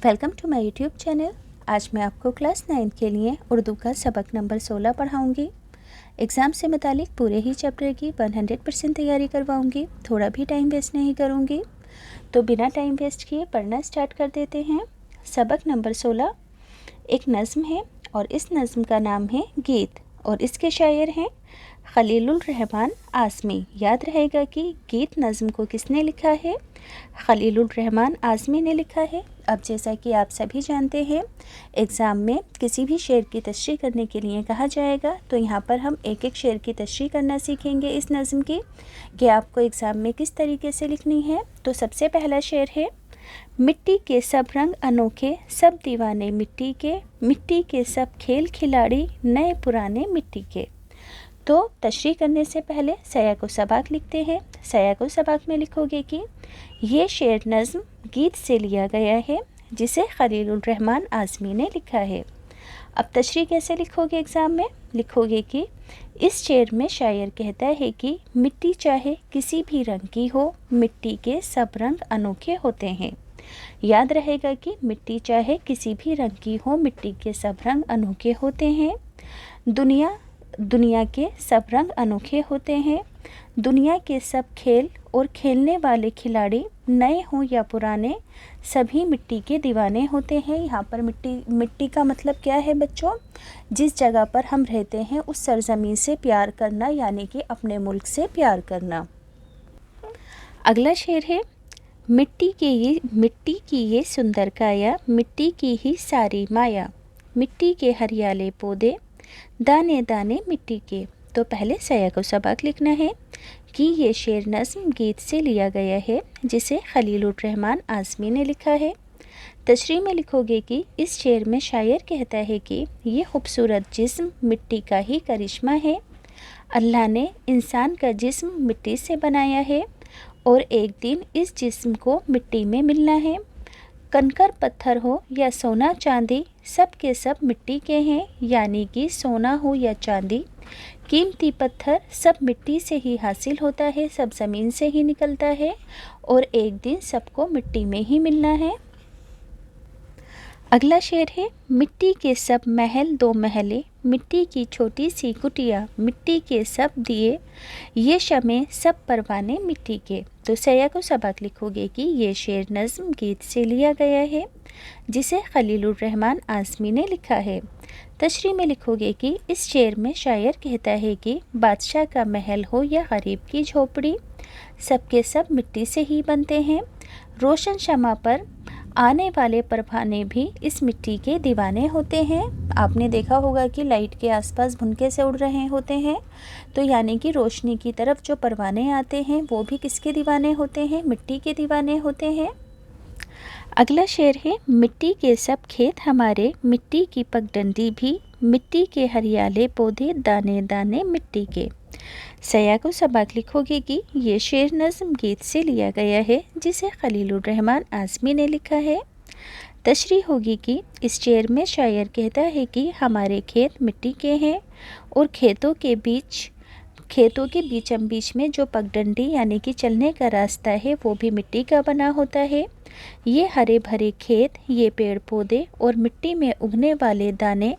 Welcome to my YouTube channel. आज मैं आपको क्लास 9 के लिए उर्दू का सबक नंबर 16 पढ़ाऊंगी। एग्ज़ाम से मुतालिक पूरे ही चैप्टर की 100% तैयारी करवाऊंगी। थोड़ा भी टाइम वेस्ट नहीं करूंगी। तो बिना टाइम वेस्ट किए पढ़ना स्टार्ट कर देते हैं। सबक नंबर 16 एक नज़्म है और इस नज़्म का नाम है गीत और इसके शायर हैं खलीलुर रहमान आज़मी। याद रहेगा कि गीत नज़्म को किसने लिखा है? खलीलुर रहमान आज़मी ने लिखा है। अब जैसा कि आप सभी जानते हैं, एग्ज़ाम में किसी भी शेर की तशरीह करने के लिए कहा जाएगा, तो यहाँ पर हम एक एक शेर की तशरीह करना सीखेंगे इस नज़्म की कि आपको एग्ज़ाम में किस तरीके से लिखनी है। तो सबसे पहला शेर है, मिट्टी के सब रंग अनोखे, सब दीवाने मिट्टी के सब खेल खिलाड़ी, नए पुराने मिट्टी के। तो तशरीह करने से पहले सया को सबाक लिखते हैं। सया को सबाक में लिखोगे कि ये शेर नज़्म गीत से लिया गया है जिसे खलीलुर रहमान आज़मी ने लिखा है। अब तशरीह कैसे लिखोगे एग्ज़ाम में? लिखोगे कि इस शेर में शायर कहता है कि मिट्टी चाहे किसी भी रंग की हो, मिट्टी के सब रंग अनोखे होते हैं। याद रहेगा कि मिट्टी चाहे किसी भी रंग की हो, मिट्टी के सब रंग अनोखे होते हैं। दुनिया के सब रंग अनोखे होते हैं। दुनिया के सब खेल और खेलने वाले खिलाड़ी, नए हों या पुराने, सभी मिट्टी के दीवाने होते हैं। यहाँ पर मिट्टी का मतलब क्या है बच्चों? जिस जगह पर हम रहते हैं उस सरज़मीन से प्यार करना, यानी कि अपने मुल्क से प्यार करना। अगला शेर है, मिट्टी की ये सुंदर काया, मिट्टी की ही सारी माया, मिट्टी के हरियाले पौधे, दाने दाने मिट्टी के। तो पहले सया को सबाक लिखना है कि ये शेर नज़्म गीत से लिया गया है जिसे खलीलुर रहमान आज़मी ने लिखा है। तशरीह में लिखोगे कि इस शेर में शायर कहता है कि ये खूबसूरत जिस्म मिट्टी का ही करिश्मा है। अल्लाह ने इंसान का जिस्म मिट्टी से बनाया है और एक दिन इस जिस्म को मिट्टी में मिलना है। कंकर पत्थर हो या सोना चांदी, सब के सब मिट्टी के हैं, यानी कि सोना हो या चांदी, कीमती पत्थर सब मिट्टी से ही हासिल होता है, सब ज़मीन से ही निकलता है और एक दिन सबको मिट्टी में ही मिलना है। अगला शेर है, मिट्टी के सब महल दो महले, मिट्टी की छोटी सी कुटिया, मिट्टी के सब दिए, ये शमे सब परवाने मिट्टी के। तो सया को सबाक लिखोगे कि ये शेर नज़्म गीत से लिया गया है जिसे खलीलुर रहमान आज़मी ने लिखा है। तशरीह में लिखोगे कि इस शेर में शायर कहता है कि बादशाह का महल हो या गरीब की झोपड़ी, सबके सब मिट्टी से ही बनते हैं। रोशन शमा पर आने वाले परवाने भी इस मिट्टी के दीवाने होते हैं। आपने देखा होगा कि लाइट के आसपास भुनके से उड़ रहे होते हैं, तो यानी कि रोशनी की तरफ जो परवाने आते हैं वो भी किसके दीवाने होते हैं? मिट्टी के दीवाने होते हैं। अगला शेर है, मिट्टी के सब खेत हमारे, मिट्टी की पगडंडी भी, मिट्टी के हरियाले पौधे, दाने दाने मिट्टी के। सया को सबाक लिखोगे कि ये शेर नज़्म गीत से लिया गया है जिसे खलीलुर रहमान आज़मी ने लिखा है। तशरीह होगी कि इस शेर में शायर कहता है कि हमारे खेत मिट्टी के हैं और खेतों के बीचम बीच में जो पगडंडी यानी कि चलने का रास्ता है वो भी मिट्टी का बना होता है। ये हरे भरे खेत, ये पेड़ पौधे और मिट्टी में उगने वाले दाने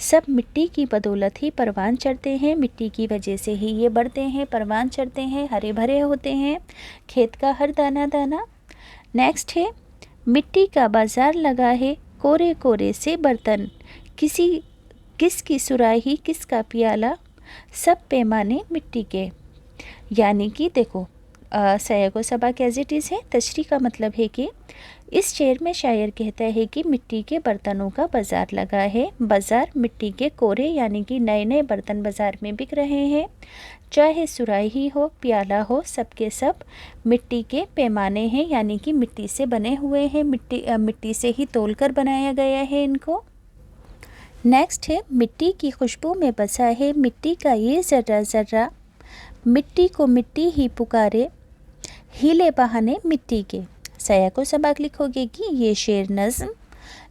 सब मिट्टी की बदौलत ही परवान चढ़ते हैं। मिट्टी की वजह से ही ये बढ़ते हैं, परवान चढ़ते हैं, हरे भरे होते हैं खेत का हर दाना दाना। नेक्स्ट है, मिट्टी का बाज़ार लगा है, कोरे कोरे से बर्तन, किसकी सुराही किसका प्याला, सब पैमाने मिट्टी के। यानी कि देखो, सया को सबाक एज इट इज़ है। तशरीह का मतलब है कि इस शेर में शायर कहता है कि मिट्टी के बर्तनों का बाज़ार लगा है। बाज़ार मिट्टी के कोरे यानी कि नए नए बर्तन बाज़ार में बिक रहे हैं। चाहे सुराही हो, प्याला हो, सबके सब मिट्टी के पैमाने हैं, यानी कि मिट्टी से बने हुए हैं। मिट्टी से ही तोलकर बनाया गया है इनको। नेक्स्ट है, मिट्टी की खुशबू में बसा है, मिट्टी का ये ज़र्रा ज़र्रा, मिट्टी को मिट्टी ही पुकारे, हिले बहाने मिट्टी के। सया को सबाक लिखोगे कि ये शेर नज़्म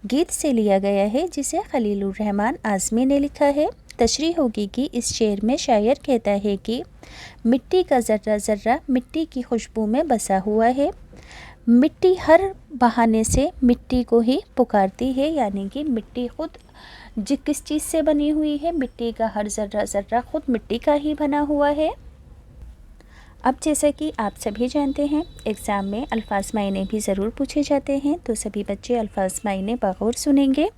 गीत से लिया गया है जिसे खलीलुर रहमान आज़मी ने लिखा है। तशरीह होगी कि इस शेर में शायर कहता है कि मिट्टी का ज़र्रा ज़र्रा मिट्टी की खुशबू में बसा हुआ है, मिट्टी हर बहाने से मिट्टी को ही पुकारती है, यानी कि मिट्टी खुद किस चीज़ से बनी हुई है, मिट्टी का हर ज़र्रा ज़र्रा खुद मिट्टी का ही बना हुआ है। अब जैसा कि आप सभी जानते हैं, एग्ज़ाम में अल्फाज मायने भी ज़रूर पूछे जाते हैं, तो सभी बच्चे अल्फाज मायने बगौर सुनेंगे।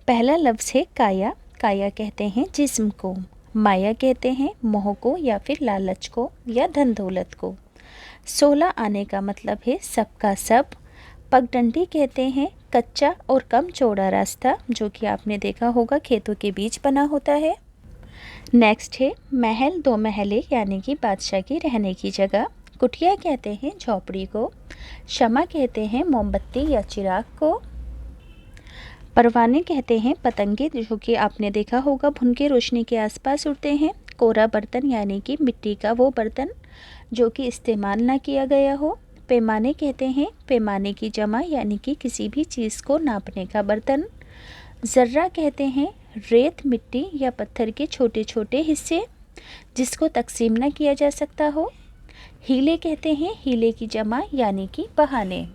पहला लफ्ज़ है काया। काया कहते हैं जिस्म को, माया कहते हैं मोह को या फिर लालच को या धन दौलत को। 16 आने का मतलब है सबका सब। पगडंडी कहते हैं कच्चा और कम चौड़ा रास्ता, जो कि आपने देखा होगा खेतों के बीच बना होता है। नेक्स्ट है महल, दो महले यानी कि बादशाह की रहने की जगह। कुटिया कहते हैं झोपड़ी को। शमा कहते हैं मोमबत्ती या चिराग को। परवाने कहते हैं पतंगे, जो कि आपने देखा होगा भुनके रोशनी के आसपास उड़ते हैं। कोरा बर्तन यानी कि मिट्टी का वो बर्तन जो कि इस्तेमाल ना किया गया हो। पैमाने कहते हैं पैमाने की जमा यानी कि किसी भी चीज़ को नापने का बर्तन। ज़र्रा कहते हैं रेत, मिट्टी या पत्थर के छोटे छोटे हिस्से जिसको तकसीम न किया जा सकता हो। हीले कहते हैं हीले की जमा यानी कि बहाने।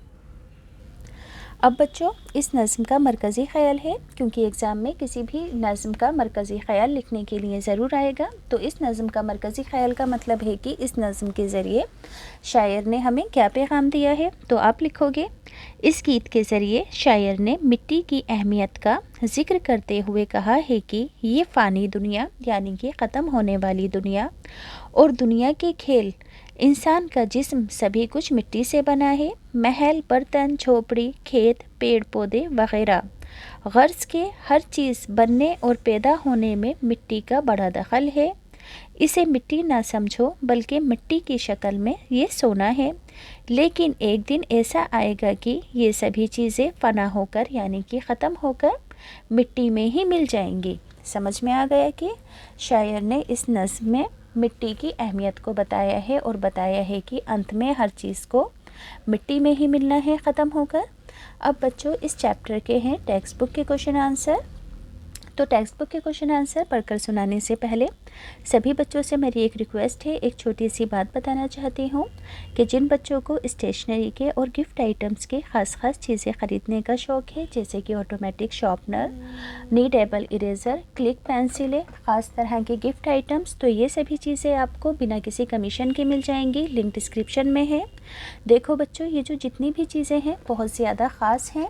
अब बच्चों, इस नज़्म का मरकज़ी ख़याल है, क्योंकि एग्ज़ाम में किसी भी नज़्म का मरकज़ी ख़याल लिखने के लिए ज़रूर आएगा। तो इस नज़्म का मरकज़ी ख़याल का मतलब है कि इस नज़्म के ज़रिए शायर ने हमें क्या पैगाम दिया है। तो आप लिखोगे, इस गीत के ज़रिए शायर ने मिट्टी की अहमियत का ज़िक्र करते हुए कहा है कि ये फ़ानी दुनिया यानी कि ख़त्म होने वाली दुनिया और दुनिया के खेल, इंसान का जिस्म सभी कुछ मिट्टी से बना है। महल, बर्तन, झोपड़ी, खेत, पेड़ पौधे वगैरह गर्ज के हर चीज़ बनने और पैदा होने में मिट्टी का बड़ा दखल है। इसे मिट्टी ना समझो, बल्कि मिट्टी की शक्ल में ये सोना है। लेकिन एक दिन ऐसा आएगा कि ये सभी चीज़ें फ़ना होकर यानी कि ख़त्म होकर मिट्टी में ही मिल जाएंगी। समझ में आ गया कि शायर ने इस नज़्म में मिट्टी की अहमियत को बताया है और बताया है कि अंत में हर चीज़ को मिट्टी में ही मिलना है ख़त्म होकर। अब बच्चों, इस चैप्टर के हैं टेक्स्ट बुक के क्वेश्चन आंसर। तो टेक्स्ट बुक के क्वेश्चन आंसर पढ़कर सुनाने से पहले सभी बच्चों से मेरी एक रिक्वेस्ट है, एक छोटी सी बात बताना चाहती हूँ कि जिन बच्चों को स्टेशनरी के और गिफ्ट आइटम्स के ख़ास चीज़ें ख़रीदने का शौक़ है, जैसे कि automatic sharpener, needable eraser, click पेंसिलें, ख़ास तरह के गिफ्ट आइटम्स, तो ये सभी चीज़ें आपको बिना किसी कमीशन के मिल जाएंगी। लिंक डिस्क्रिप्शन में है। देखो बच्चों, ये जो जितनी भी चीज़ें हैं बहुत ज़्यादा ख़ास हैं,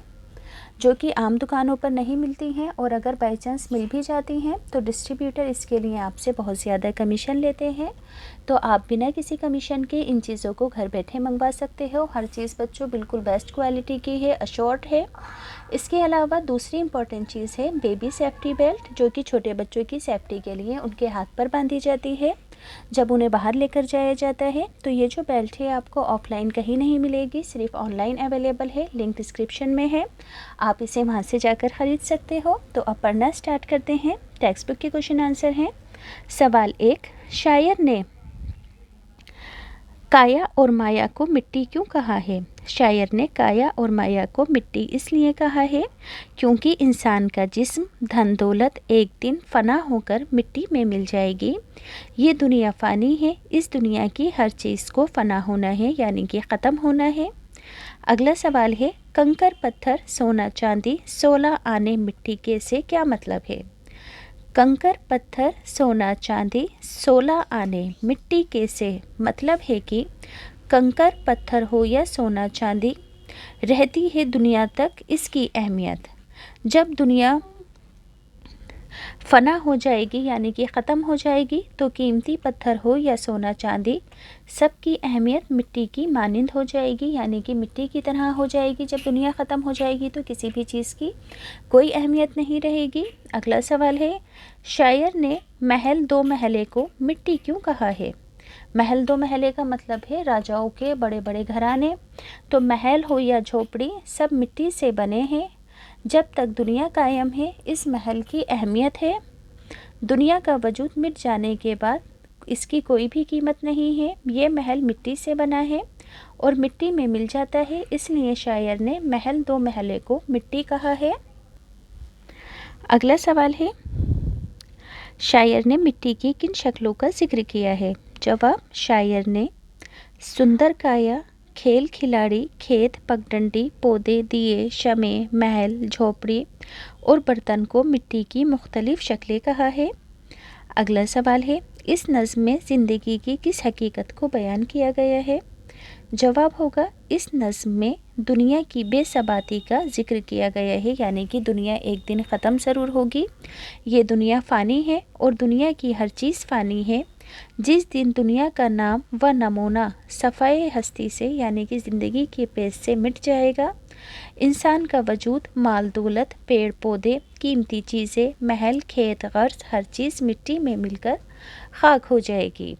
जो कि आम दुकानों पर नहीं मिलती हैं, और अगर बाई चांस मिल भी जाती हैं तो डिस्ट्रीब्यूटर इसके लिए आपसे बहुत ज़्यादा कमीशन लेते हैं। तो आप बिना किसी कमीशन के इन चीज़ों को घर बैठे मंगवा सकते हो। हर चीज़ बच्चों बिल्कुल बेस्ट क्वालिटी की है, अशोर्ड है। इसके अलावा दूसरी इम्पॉर्टेंट चीज़ है बेबी सेफ्टी बेल्ट, जो कि छोटे बच्चों की सेफ्टी के लिए उनके हाथ पर बांधी जाती है जब उन्हें बाहर लेकर जाया जाता है। तो ये जो बेल्ट है आपको ऑफलाइन कहीं नहीं मिलेगी, सिर्फ ऑनलाइन अवेलेबल है। लिंक डिस्क्रिप्शन में है, आप इसे वहाँ से जाकर ख़रीद सकते हो। तो अब पढ़ना स्टार्ट करते हैं। टेक्स्ट बुक के क्वेश्चन आंसर हैं। सवाल 1, शायर ने काया और माया को मिट्टी क्यों कहा है? शायर ने काया और माया को मिट्टी इसलिए कहा है क्योंकि इंसान का जिस्म, धन दौलत एक दिन फना होकर मिट्टी में मिल जाएगी। ये दुनिया फ़ानी है, इस दुनिया की हर चीज़ को फ़ना होना है यानी कि ख़त्म होना है। अगला सवाल है, कंकर पत्थर सोना चांदी 16 आने मिट्टी के से क्या मतलब है? कंकर पत्थर सोना चांदी 16 आने मिट्टी के से मतलब है कि कंकर पत्थर हो या सोना चांदी, रहती है दुनिया तक इसकी अहमियत। जब दुनिया फना हो जाएगी यानी कि ख़त्म हो जाएगी, तो कीमती पत्थर हो या सोना चांदी, सबकी अहमियत मिट्टी की मानिंद हो जाएगी यानी कि मिट्टी की तरह हो जाएगी। जब दुनिया ख़त्म हो जाएगी तो किसी भी चीज़ की कोई अहमियत नहीं रहेगी। अगला सवाल है, शायर ने महल दो महले को मिट्टी क्यों कहा है? महल दो महले का मतलब है राजाओं के बड़े बड़े घराने। तो महल हो या झोपड़ी सब मिट्टी से बने हैं। जब तक दुनिया कायम है इस महल की अहमियत है। दुनिया का वजूद मिट जाने के बाद इसकी कोई भी कीमत नहीं है। ये महल मिट्टी से बना है और मिट्टी में मिल जाता है, इसलिए शायर ने महल दो महले को मिट्टी कहा है। अगला सवाल है, शायर ने मिट्टी की किन शक्लों का जिक्र किया है? जवाब, शायर ने सुंदर काया, खेल खिलाड़ी, खेत, पगडंडी, पौधे, दिए, शमे, महल, झोपड़ी और बर्तन को मिट्टी की मुख्तलिफ शक्लें कहा है। अगला सवाल है, इस नज़्म में ज़िंदगी की किस हकीकत को बयान किया गया है? जवाब होगा, इस नज़्म में दुनिया की बेसबाती का जिक्र किया गया है, यानी कि दुनिया एक दिन ख़त्म ज़रूर होगी। ये दुनिया फ़ानी है और दुनिया की हर चीज़ फ़ानी है। जिस दिन दुनिया का नाम व नमूना सफ़ाए हस्ती से यानी कि ज़िंदगी के पेज से मिट जाएगा, इंसान का वजूद, माल दौलत, पेड़ पौधे, कीमती चीज़ें, महल, खेत, गर्ज, हर चीज़ मिट्टी में मिलकर खाक हो जाएगी।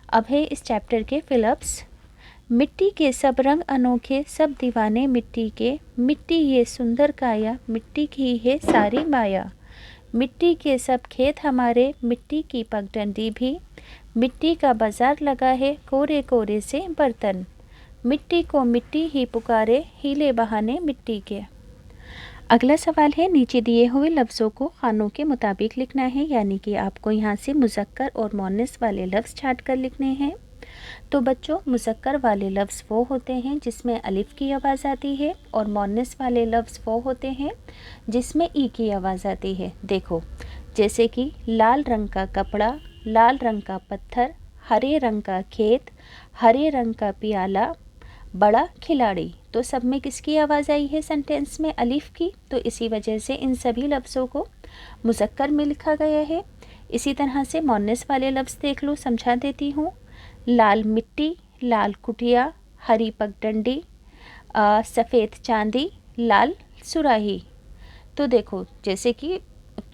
अब है इस चैप्टर के फिलअप्स। मिट्टी के सब रंग अनोखे, सब दीवाने मिट्टी के, मिट्टी ये सुंदर काया, मिट्टी की है सारी माया। मिट्टी के सब खेत हमारे, मिट्टी की पगडंडी भी, मिट्टी का बाजार लगा है, कोरे कोरे से बर्तन। मिट्टी को मिट्टी ही पुकारे, हीले बहाने मिट्टी के। अगला सवाल है, नीचे दिए हुए लफ्ज़ों को खानों के मुताबिक लिखना है, यानी कि आपको यहाँ से मुज़क्कर और मुअन्नस वाले लफ्ज़ छाँट कर लिखने हैं। तो बच्चों, मुज़क्कर वाले लफ्ज़ वो होते हैं जिसमें अलिफ़ की आवाज़ आती है और मुअन्नस वाले लफ्ज़ वो होते हैं जिसमें ई की आवाज़ आती है। देखो, जैसे कि लाल रंग का कपड़ा, लाल रंग का पत्थर, हरे रंग का खेत, हरे रंग का प्याला, बड़ा खिलाड़ी। तो सब में किसकी आवाज़ आई है सेंटेंस में? अलिफ़ की। तो इसी वजह से इन सभी लफ्ज़ों को मुज़क्कर में लिखा गया है। इसी तरह से मुअन्नस वाले लफ्ज़ देख लो, समझा देती हूँ। लाल मिट्टी, लाल कुटिया, हरी पगडंडी, सफ़ेद चांदी, लाल सुराही। तो देखो, जैसे कि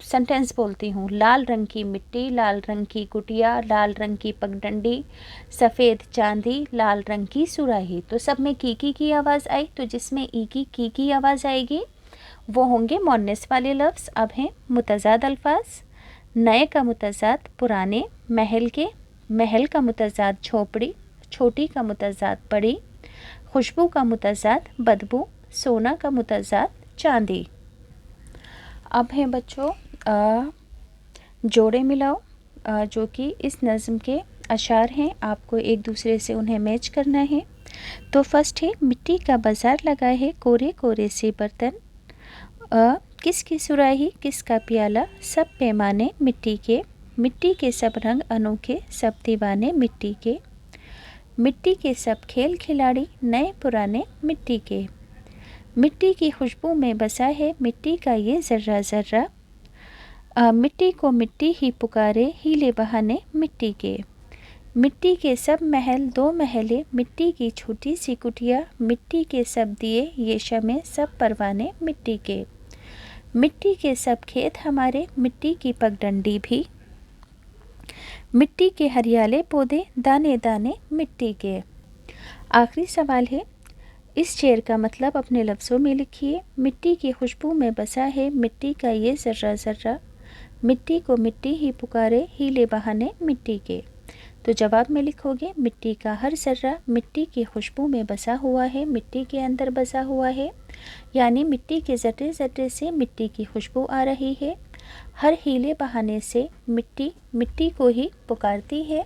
सेंटेंस बोलती हूँ, लाल रंग की मिट्टी, लाल रंग की कुटिया, लाल रंग की पगडंडी, सफ़ेद चांदी, लाल रंग की सुराही। तो सब में की आवाज़ आई, तो जिसमें ई की आवाज़ आएगी वो होंगे मुअन्नस वाले लफ्ज़। अब हैं मुतज़ाद अल्फाज। नए का मुतज़ाद पुराने, महल के, महल का मुतज़ाद झोपड़ी, छोटी का मुतज़ाद बड़ी, खुशबू का मुतज़ाद बदबू, सोना का मुतज़ाद चांदी। अब हैं बच्चों जोड़े मिलाओ, जो कि इस नज़्म के अशार हैं। आपको एक दूसरे से उन्हें मैच करना है। तो फर्स्ट है, मिट्टी का बाज़ार लगा है, कोरे कोरे से बर्तन, किसकी सुराही, किसका प्याला, सब पैमाने मिट्टी के, मिट्टी के सब रंग अनोखे, सब दीवाने मिट्टी के, मिट्टी के सब खेल खिलाड़ी, नए पुराने मिट्टी के, मिट्टी की खुशबू में बसा है, मिट्टी का ये ज़र्रा ज़र्रा, मिट्टी को मिट्टी ही पुकारे, हीले बहाने मिट्टी के, मिट्टी के सब महल, दो महले, मिट्टी की छोटी सी कुटिया, मिट्टी के सब दिए, ये शमे, सब परवाने मिट्टी के, मिट्टी के सब खेत हमारे, मिट्टी की पगडंडी भी, मिट्टी के हरियाले पौधे, दाने दाने मिट्टी के। आखिरी सवाल है, इस शेर का मतलब अपने लफ्ज़ों में लिखिए। मिट्टी की खुशबू में बसा है, मिट्टी का ये ज़र्रा ज़र्रा, मिट्टी को मिट्टी ही पुकारे, हीले बहाने मिट्टी के। तो जवाब में लिखोगे, मिट्टी का हर ज़र्रा मिट्टी की खुशबू में बसा हुआ है, मिट्टी के अंदर बसा हुआ है, यानी मिट्टी के ज़र्रे ज़र्रे से मिट्टी की खुशबू आ रही है। हर हीले बहाने से मिट्टी मिट्टी को ही पुकारती है,